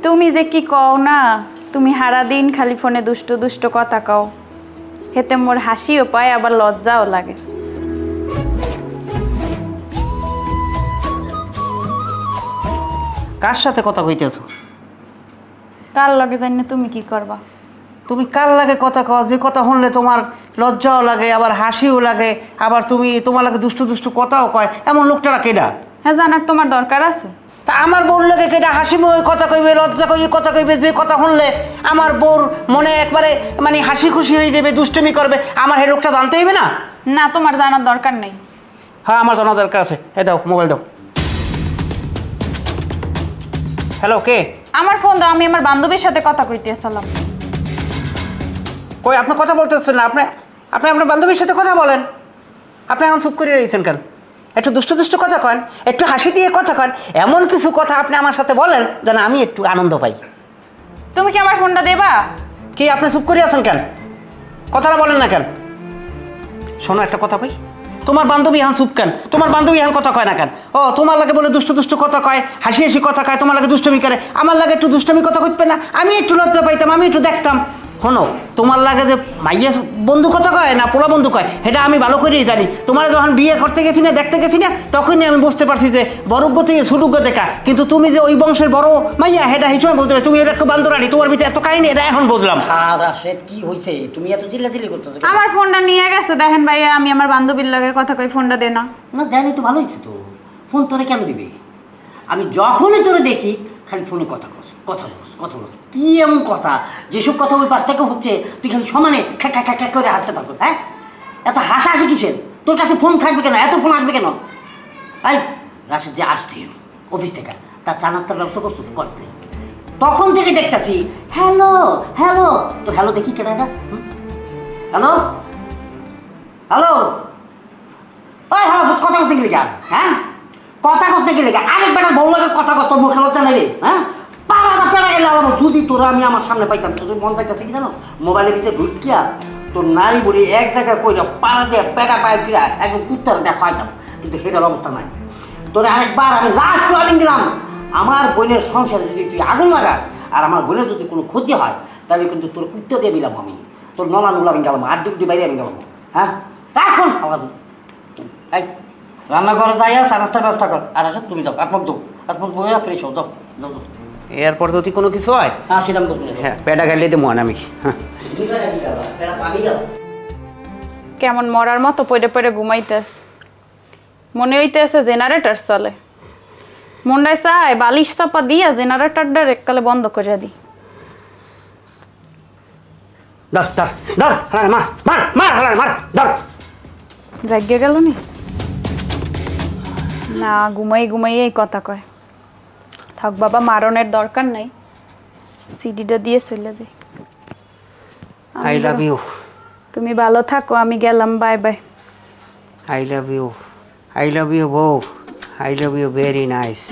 তুমি যে কি কও না, তুমি সারা দিন খালি ফোনে দুষ্ট দুষ্ট কথা কও, হেতে মোর হাসিও পায় আবার লজ্জাও লাগে। কার সাথে কথা কইতেছো? কার লগে জানি না তুমি কি করবা। তুমি কার লাগে কথা কও? যে কথা শুনলে তোমার লজ্জাও লাগে, আবার হাসিও লাগে, আবার তোমার লাগে দুষ্টু দুষ্টু কথাও কয়, এমন লোকটারা কেডা? হ্যাঁ, জানার তোমার দরকার আছে? তা আমার বউর লাগে কেডা হাসিমুখে কথা কইবে, লজ্জা কই কথা কইবে, যে কথা শুনলে আমার বউর মনে একবারে মানে হাসি খুশি হয়ে যাবে, দুষ্টুমি করবে, আমার এই লোকটা জানতে হইবে না? না, তোমার জানার দরকার নেই। হ্যাঁ, আমার জানার দরকার আছে। দাও মোবাইল দাও। হ্যালো, কে? আমার ফোন দাও, আমি আমার বান্ধবীর সাথে কথা কইতে আসলাম। কই, আপনি কথা বলতেছেন না? আপনি আপনার বান্ধবীর সাথে কথা বলেন। আপনি এখন চুপ করে রয়েছেন কেন? একটু দুষ্টু দুষ্টু কথা কন, একটু হাসি দিয়ে কথা কন, এমন কিছু কথা আপনি আমার সাথে বলেন যেন আমি একটু আনন্দ পাই। তুমি কি আমার ফোনটা দেবা? কি আপনি চুপ করে আছেন কেন? কথাটা বলেন না কেন? শোনো, একটা কথা কই, তোমার বান্ধবী এখন চুপ কেন? তোমার বান্ধবী এখন কথা কয় না কেন? ও, তোমার লাগে বলে দুষ্টু দুষ্টু কথা কয়, হাসি হাসি কথা কয়, তোমার লাগে দুষ্টমি করে, আমার লাগে একটু দুষ্টমি কথা কইতে না? আমি একটু লজ্জা পাইতাম, আমি একটু দেখতাম। শোনো, তোমার লাগে যে মাইয়া বন্ধু কথা কয় না পোলা বন্ধু কয়, সেটা আমি ভালো করেই জানি। তোমার যখন বিয়ে করতে গেছি না, দেখতে গেছি না, তখনই আমি বুঝতে পারছি যে বড়জ্ঞ থেকে ছোটজ্ঞ দেখা। কিন্তু তুমি যে ওই বংশের বড় মাইয়া, সেটা হিসেবে বলতে পারি। তুমি এটা একটু বান্দরানি, তোমার ভিতরে এত কাহিনী, এটা এখন বুঝলাম। আর রাশেদ, কি হয়েছে? তুমি এত চিল্লাচিল্লি করতেছো কেন? আমার ফোনটা নিয়ে গেছে, দেখেন ভাইয়া, আমি আমার বান্ধবীর লাগে কথা কই, ফোনটা দে না। না, দেয়নি তো, ভালো হয়েছে তো। ফোন তোরে কেন দিবে? আমি যখনই তোরে দেখি খালি ফোনে কথা বলছ, কথা বলছ, কথা বলছ। কি এমন কথা? যেসব কথা ওই পাশ থেকে হচ্ছে তুই খালি সমানে খ্যা খ্যা খ্যা খ্যা করে হাসতে পারছিস। হ্যাঁ, এত হাসাহাসি কিসের? তোর কাছে ফোন থাকবে কেন? এত ফোন আসবে কেন? এই রাশেদ যে আসছে অফিস থেকে, তার চা নাস্তার ব্যবস্থা করছো? করতে তখন থেকে দেখতেছি হ্যালো হ্যালো। তো হ্যালো দেখি কেন এটা? হ্যালো হ্যালো, ওই হ্যালো, কথা করতে গেলে কেন? হ্যাঁ, কথা করতে গেলে কেন? আরেক বেটা বউ লাগে কথা কত মুখে লজ্জা নেই রে? হ্যাঁ, পাড়াটা পেড়া গেলে আলাম। যদি তোরা আমি আমার সামনে পাইতাম, তোর মন চাইতেছে কি জানো? মোবাইলের ভিতরে ঢুকিয়া তোর নারী বুড়ি এক জায়গায় কইরা পাড়া দিয়ে পেটা পায়ে কিরা একদম কুত্তার দেখাইতাম। কিন্তু সেটার অবস্থা নাই। তোরে আরেকবার আমি লাস্ট ওয়ার্নিং দিলাম, আমার বোনের সংসারে যদি তুই আগুন লাগাস আর আমার বোনের যদি কোনো ক্ষতি হয়, তাহলে কিন্তু তোর কুত্তা দিয়ে দিলাম আমি। তোর নলা নুলা ভেঙে গেলাম, আড্ডি উড্ডি বাইরে ভেঙে গেলাম। হ্যাঁ, এখন আমার এই রান্নাঘরে যাইয়া চা নাস্তার ব্যবস্থা কর। আর আসো, তুমি যাও, একমত দো, একমত বইয়া ফ্রেশ হও, যাও যাও যাও। এরপর যদি কোনো কিছু হয়, হ্যাঁ, সেটা আমি বুঝবো। হ্যাঁ, পেটা গাইলে দেবো আমি। হ্যাঁ, কেমন মরার মতো পড়ে পড়ে ঘুমাইতেস, মনে হইতেছে জেনারেটর চলে। মনটায় চায় বালিশ চাপা দিয়া জেনারেটরটা এককালে বন্ধ করে দিই। ধর ধর ধর, হারানে মার মার মার, হারানে মার, ধর। জাগিয়ে গেল নি না, ঘুমাই ঘুমাই এই কথা কয়। থাক বাবা, মারণের দরকার নাই, সিডিটা দিয়ে চলে যাই। I love you. তুমি ভালো থাকো, আমি গেলাম, bye bye. I love you, I love you বউ, I love you very nice.